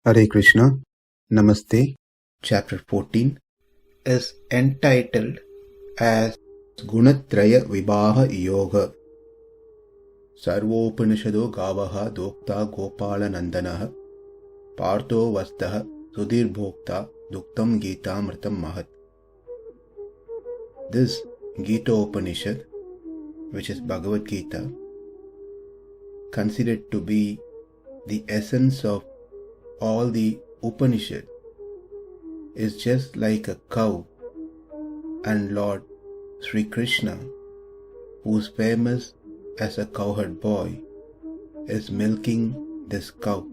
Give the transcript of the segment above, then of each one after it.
Hare Krishna, Namaste. Chapter 14 is entitled as Gunatraya Vibaha Yoga. Sarvopanishado Gavaha Dokta Gopala Nandanaha Partho Vastaha Sudhir Bhokta Duktam Gita Mritam Mahat. This Gita Upanishad, which is Bhagavad Gita, considered to be the essence of all the Upanishad, is just like a cow, and Lord Sri Krishna, who's famous as a cowherd boy, is milking this cow.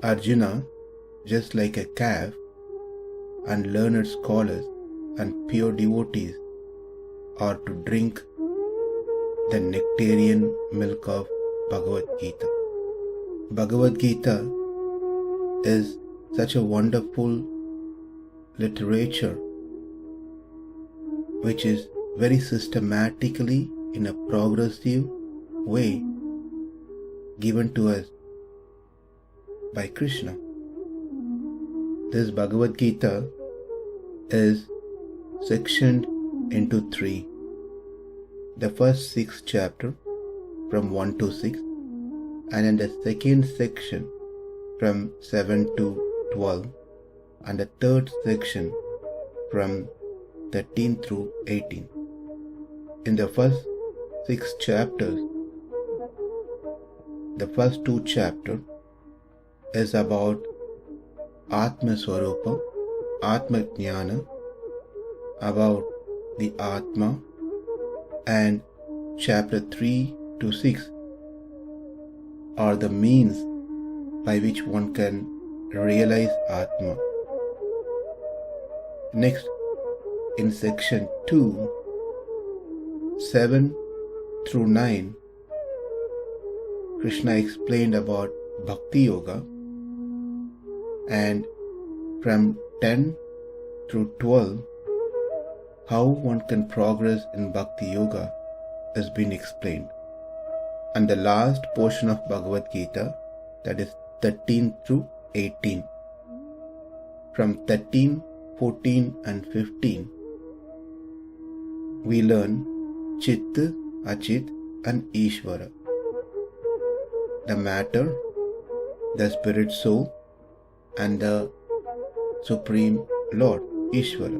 Arjuna, just like a calf, and learned scholars and pure devotees are to drink the nectarian milk of Bhagavad Gita. Bhagavad Gita is such a wonderful literature which is very systematically in a progressive way given to us by Krishna. This Bhagavad Gita is sectioned into 3. The first 6 chapters from 1 to 6, and in the second section from 7 to 12, and the third section from 13 through 18. In the first 6 chapters, the first 2 chapters is about Atma Swarupa, Atma Jnana, about the Atma, and chapter 3 to 6 are the means by which one can realize Atma. Next, in section 2, 7 through 9, Krishna explained about Bhakti Yoga, and from 10 through 12, how one can progress in Bhakti Yoga has been explained. And the last portion of Bhagavad Gita, that is 13 through 18. From 13, 14 and 15, we learn Chit, Achit and Ishvara. The matter, the spirit soul and the Supreme Lord, Ishvara.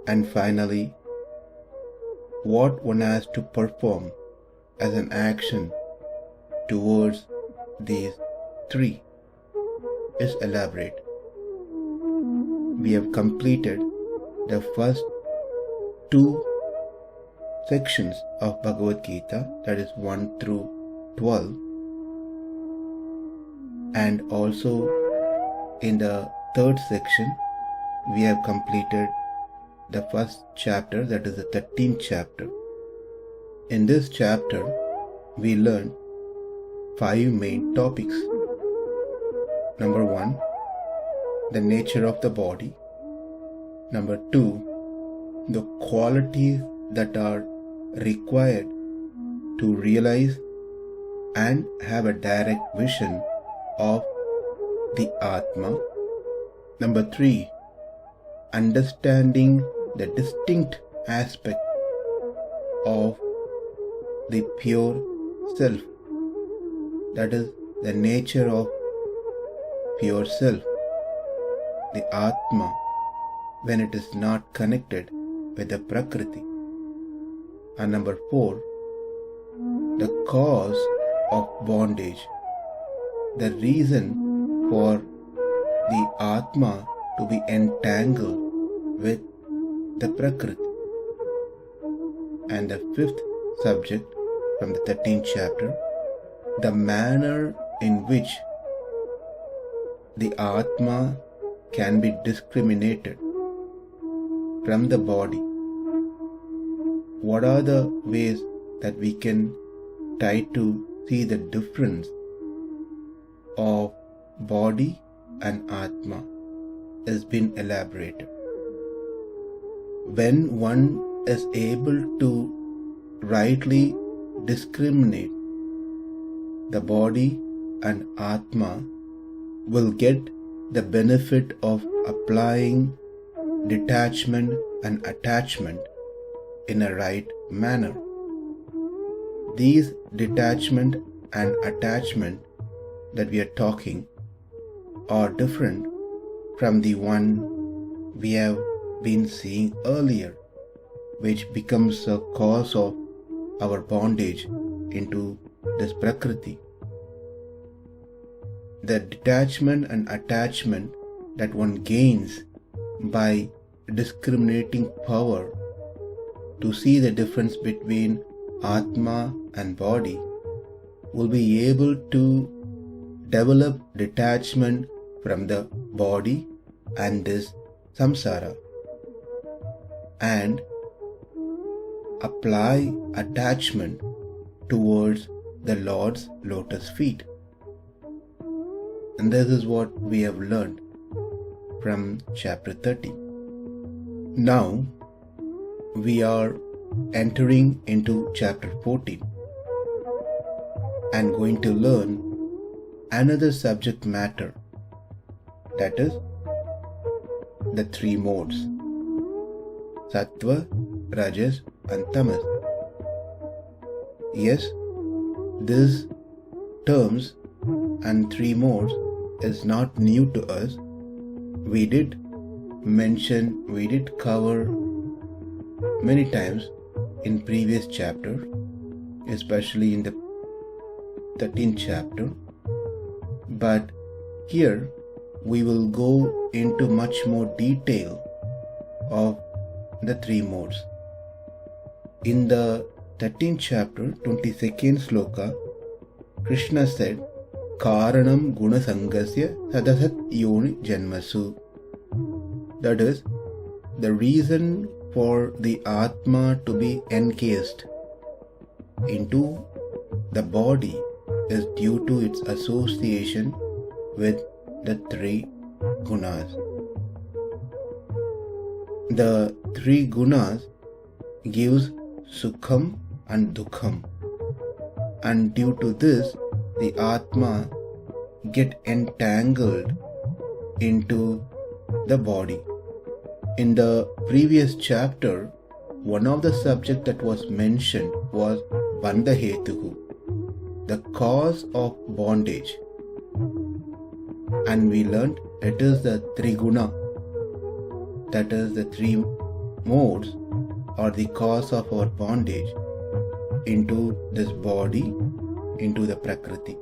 And finally, what one has to perform as an action towards these 3 is elaborate. We have completed the first 2 sections of Bhagavad Gita, that is 1 through 12, and also in the third section we have completed the first chapter, that is the 13th chapter. In this chapter, we learn 5 main topics. Number 1, the nature of the body. Number 2, the qualities that are required to realize and have a direct vision of the Atma. Number 3, understanding the distinct aspect of the pure self, that is the nature of pure self, the Atma, when it is not connected with the Prakriti. And number 4, the cause of bondage, the reason for the Atma to be entangled with the Prakriti. And the 5th subject from the 13th chapter, the manner in which the Atma can be discriminated from the body. What are the ways that we can try to see the difference of body and Atma has been elaborated. When one is able to rightly discriminate the body and Atma will get the benefit of applying detachment and attachment in a right manner. These detachment and attachment that we are talking are different from the one we have been seeing earlier, which becomes a cause of our bondage into this Prakriti. The detachment and attachment that one gains by discriminating power to see the difference between Atma and body will be able to develop detachment from the body and this samsara and apply attachment towards the Lord's lotus feet. And this is what we have learned from chapter 30. Now we are entering into chapter 14 and going to learn another subject matter, that is the three modes: Sattva, Rajas and Tamas. Yes, these terms and three modes is not new to us. We did cover many times in previous chapters, especially in the 13th chapter. But here we will go into much more detail of the three modes. In the 13th chapter, 22nd sloka, Krishna said, Karanam guna sangasya sadasat yoni janmasu. That is, the reason for the Atma to be encased into the body is due to its association with the three gunas. The three gunas gives sukham and dukham, and due to this the Atma get entangled into the body. In the previous chapter, one of the subjects that was mentioned was bandhahetuhu, the cause of bondage, and we learned it is the triguna, that is the three modes or the cause of our bondage into this body, into the Prakriti.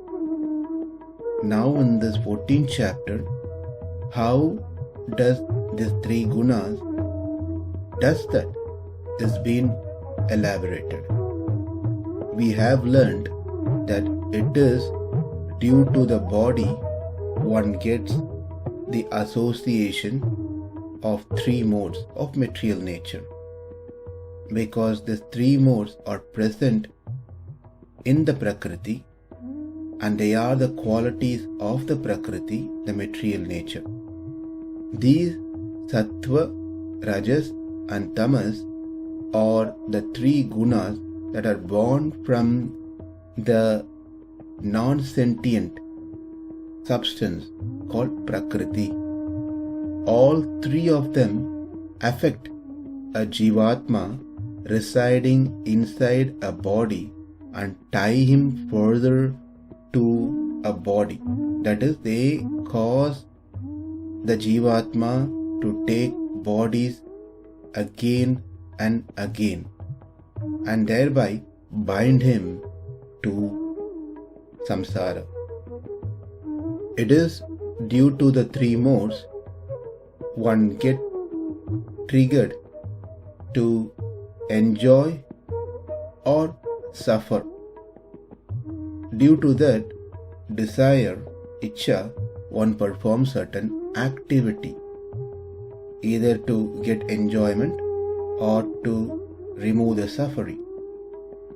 Now in this 14th chapter, how does these three gunas does that is being elaborated. We have learned that it is due to the body one gets the association of three modes of material nature, because these three modes are present in the Prakriti and they are the qualities of the Prakriti, the material nature. These Sattva, Rajas and Tamas are the three gunas that are born from the non-sentient substance called Prakriti. All three of them affect a Jivatma residing inside a body and tie him further to a body. That is, they cause the Jivatma to take bodies again and again and thereby bind him to samsara. It is due to the three modes one get triggered to enjoy or suffer. Due to that desire, Ichcha, one performs certain activity, either to get enjoyment or to remove the suffering.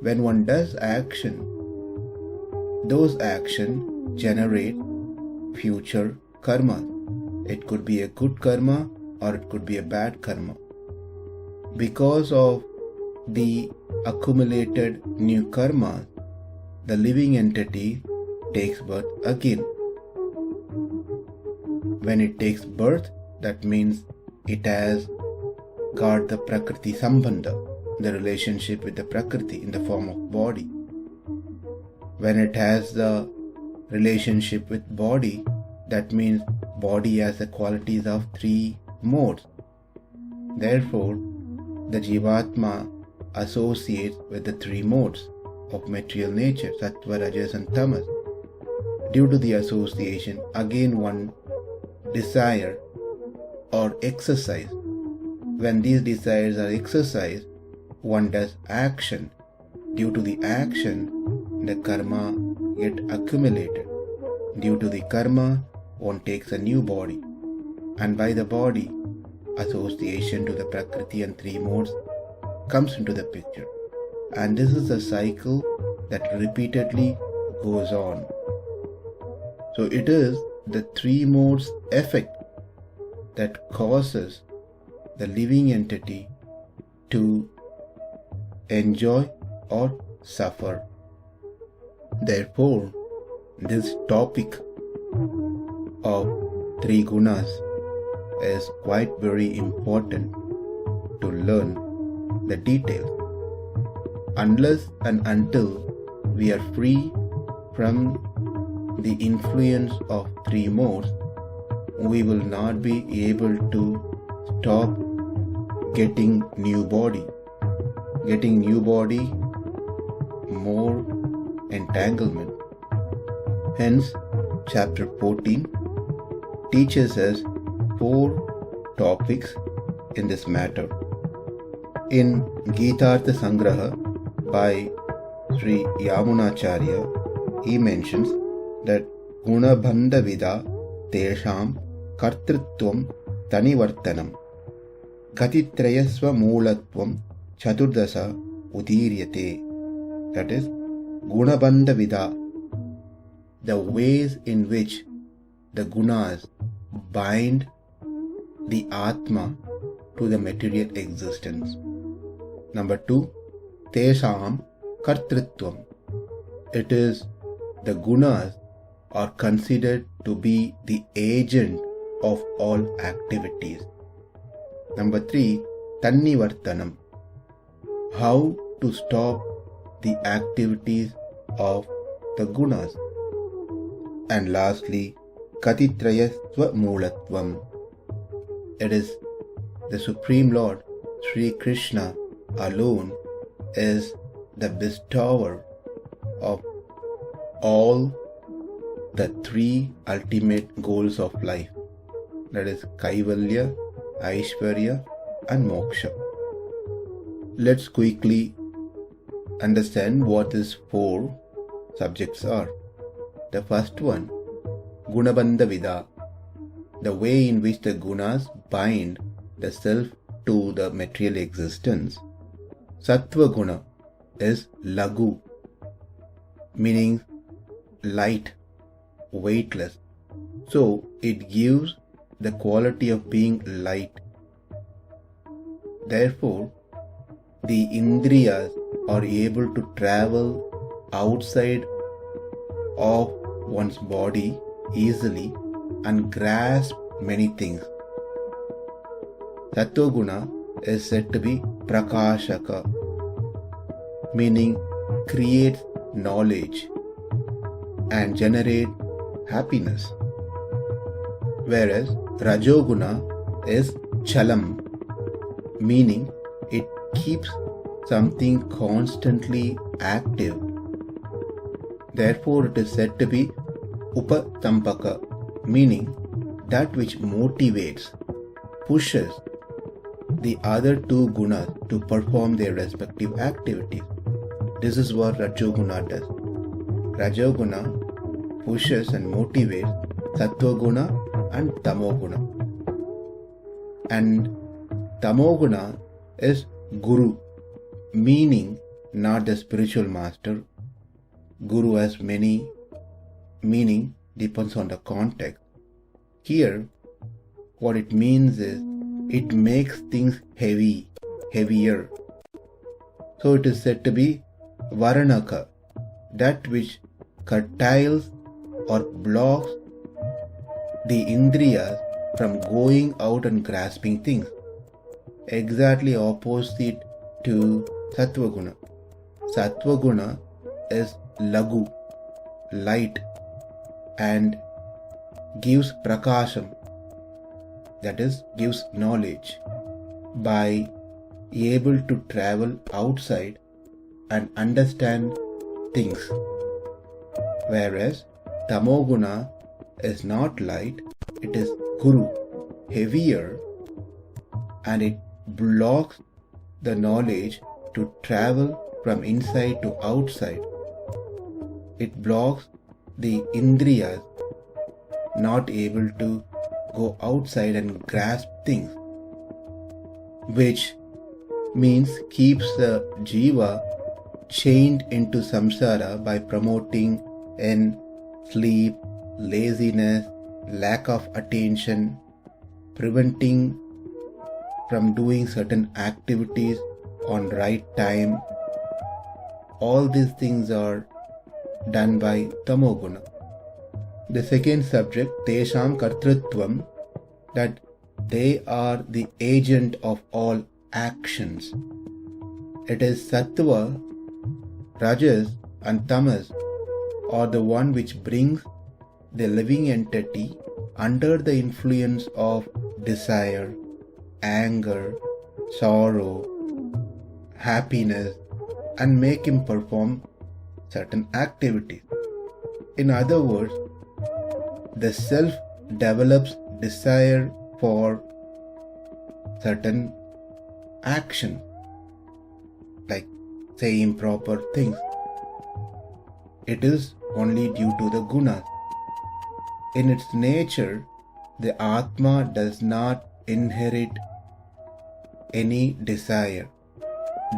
When one does action, those actions generate future karma. It could be a good karma or it could be a bad karma. Because of the accumulated new karma, the living entity takes birth again. When it takes birth, that means it has got the Prakriti Sambandha, the relationship with the Prakriti in the form of body. When it has the relationship with body, that means body has the qualities of 3 modes. Therefore, the Jivatma associates with the 3 modes of material nature, Sattva, Rajas and Tamas. Due to the association, again one desire or exercise. When these desires are exercised, one does action. Due to the action, the karma get accumulated. Due to the karma, one takes a new body. And by the body, association to the Prakriti and 3 modes comes into the picture. And this is a cycle that repeatedly goes on. So it is the 3 modes effect that causes the living entity to enjoy or suffer. Therefore, this topic of 3 gunas is quite very important to learn the details. Unless and until we are free from the influence of 3 modes, we will not be able to stop getting new body. Getting new body, more entanglement. Hence, chapter 14 teaches us 4 topics in this matter. In Gītartha Sangraha by Sri Yamunacharya, he mentions that Gunabandha Vida Tesham Kartrutvam Tanivartanam Gatitrayasva Moolatvam Chaturdasa Udiryate. That is, Gunabandha Vida, the ways in which the gunas bind the Atma to the material existence. Number 2, Tesham Kartrutvam. It is the gunas are considered to be the agent of all activities. Number 3, Tannivartanam. How to stop the activities of the gunas. And lastly, Katitrayasva Moolatvam. It is the Supreme Lord Sri Krishna alone is the bestower of all the 3 ultimate goals of life, that is Kaivalya, Aishwarya and Moksha. Let's quickly understand what these 4 subjects are. The first one, Gunabandha Vida, the way in which the gunas bind the self to the material existence. Sattva Guna is Lagu, meaning light, weightless. So it gives the quality of being light. Therefore, the Indriyas are able to travel outside of one's body easily and grasp many things. Sattva Guna is said to be Prakashaka, meaning creates knowledge and generate happiness. Whereas Rajoguna is Chalam, meaning it keeps something constantly active. Therefore, it is said to be Upatampaka, meaning that which motivates, pushes the other 2 gunas to perform their respective activities. This is what Rajoguna does. Rajoguna pushes and motivates Sattva Guna and Tamoguna. And Tamoguna is Guru, meaning not the spiritual master. Guru has many meaning, depends on the context. Here, what it means is it makes things heavier. So it is said to be Varanaka, that which curtails or blocks the Indriyas from going out and grasping things. Exactly opposite to Sattvaguna. Sattvaguna is lagu, light, and gives prakasham, that is, gives knowledge by able to travel outside and understand things. Whereas Tamoguna is not light, it is guru, heavier, and it blocks the knowledge to travel from inside to outside. It blocks the Indriyas not able to go outside and grasp things, which means keeps the jiva chained into samsara by promoting in sleep, laziness, lack of attention, preventing from doing certain activities on right time. All these things are done by Tamoguna. The second subject, Tesham Kartrutvam, that they are the agent of all actions. It is Sattva, Rajas and Tamas are the one which brings the living entity under the influence of desire, anger, sorrow, happiness, and make him perform certain activities. In other words, the self develops desire for certain action, like say improper things. It is only due to the gunas. In its nature, the Atma does not inherit any desire,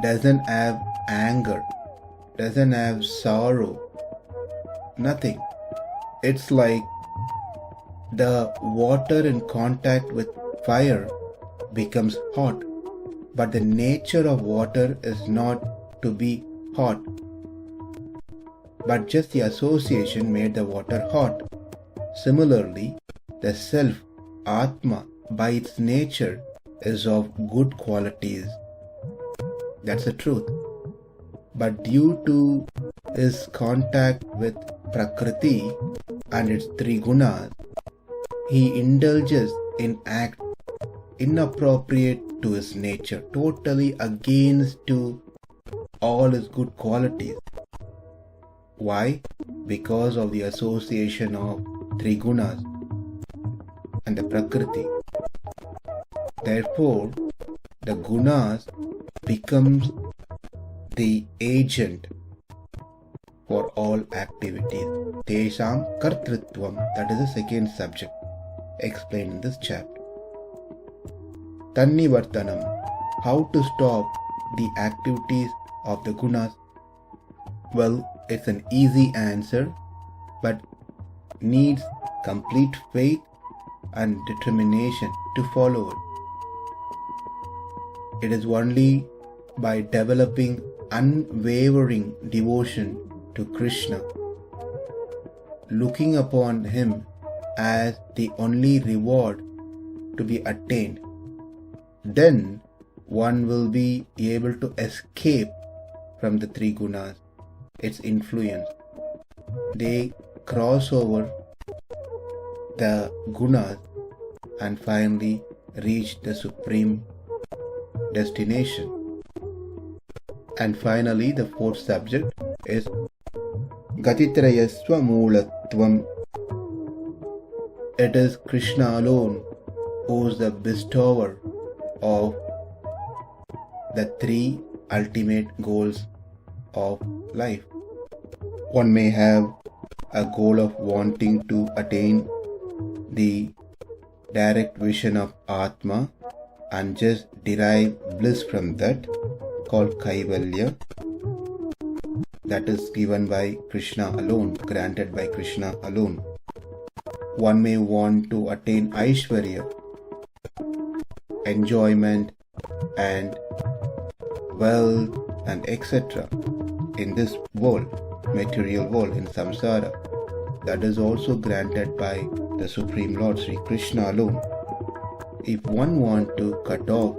doesn't have anger, doesn't have sorrow, nothing. It's like the water in contact with fire becomes hot, but the nature of water is not to be hot, but just the association made the water hot. Similarly, the self, Atma, by its nature is of good qualities. That's the truth. But due to his contact with Prakriti and its three gunas, he indulges in act inappropriate to his nature, totally against to all his good qualities. Why? Because of the association of three gunas and the Prakriti. Therefore, the gunas becomes the agent for all activities. Tesham Kartrutvam, that is the second subject explained in this chapter. Tannivartanam, how to stop the activities of the gunas? Well, it's an easy answer, but needs complete faith and determination to follow it. It is only by developing unwavering devotion to Krishna, looking upon him as the only reward to be attained, then one will be able to escape from the three gunas, its influence. They cross over the gunas and finally reach the supreme destination. And finally, the fourth subject is Gatitrayasva Moolatvam. It is Krishna alone who is the bestower of the three ultimate goals of life. One may have a goal of wanting to attain the direct vision of Atma and just derive bliss from that, called Kaivalya. That is given by Krishna alone, granted by Krishna alone. One may want to attain Aishwarya, enjoyment and wealth and etc. in this world, material world, in samsara. that is also granted by the Supreme Lord Sri Krishna alone. If one wants to cut off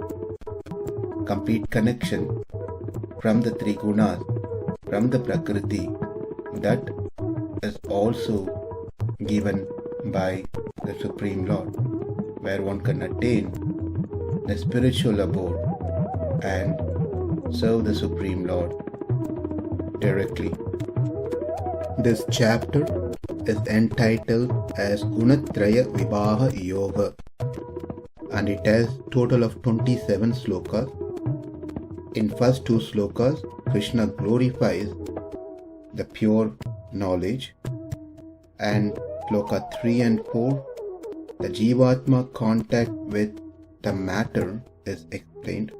complete connection from the three gunas, from the Prakriti, that is also given by the Supreme Lord, where one can attain the spiritual abode and serve the Supreme Lord directly. This chapter is entitled as Gunatraya Vivaha Yoga, and it has total of 27 slokas. In first two slokas, Krishna glorifies the pure knowledge, and sloka 3 and 4, the Jivatma contact with the matter is explained,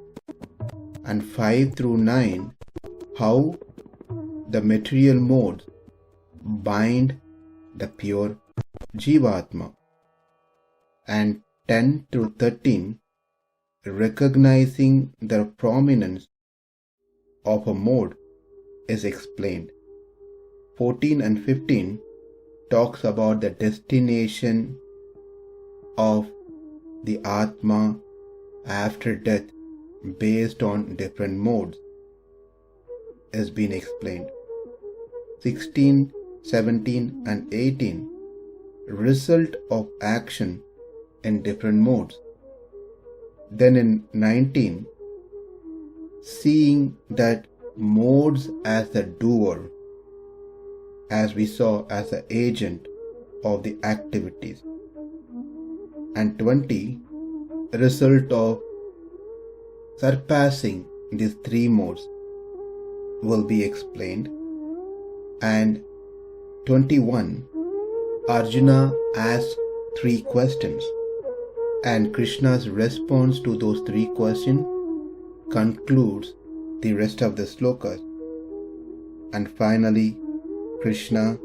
and 5 through 9, how the material modes bind the pure Jivatma, and 10 through 13, recognizing the prominence of a mode is explained. 14 and 15 talks about the destination of the Atma after death based on different modes has been explained. 16, 17 and 18, result of action in different modes. Then in 19, seeing that modes as the doer, as we saw as the agent of the activities. And 20, result of surpassing these three modes will be explained. And 21, Arjuna asks 3 questions, and Krishna's response to those 3 questions concludes the rest of the slokas. And finally, Krishna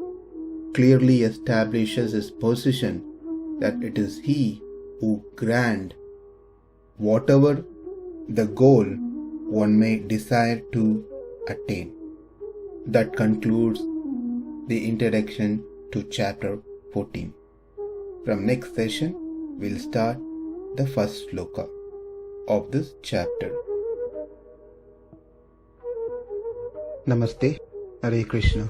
clearly establishes his position that it is he who grants whatever the goal one may desire to attain. That concludes the introduction to chapter 14. From next session, we'll start the first sloka of this chapter. Namaste, Hare Krishna.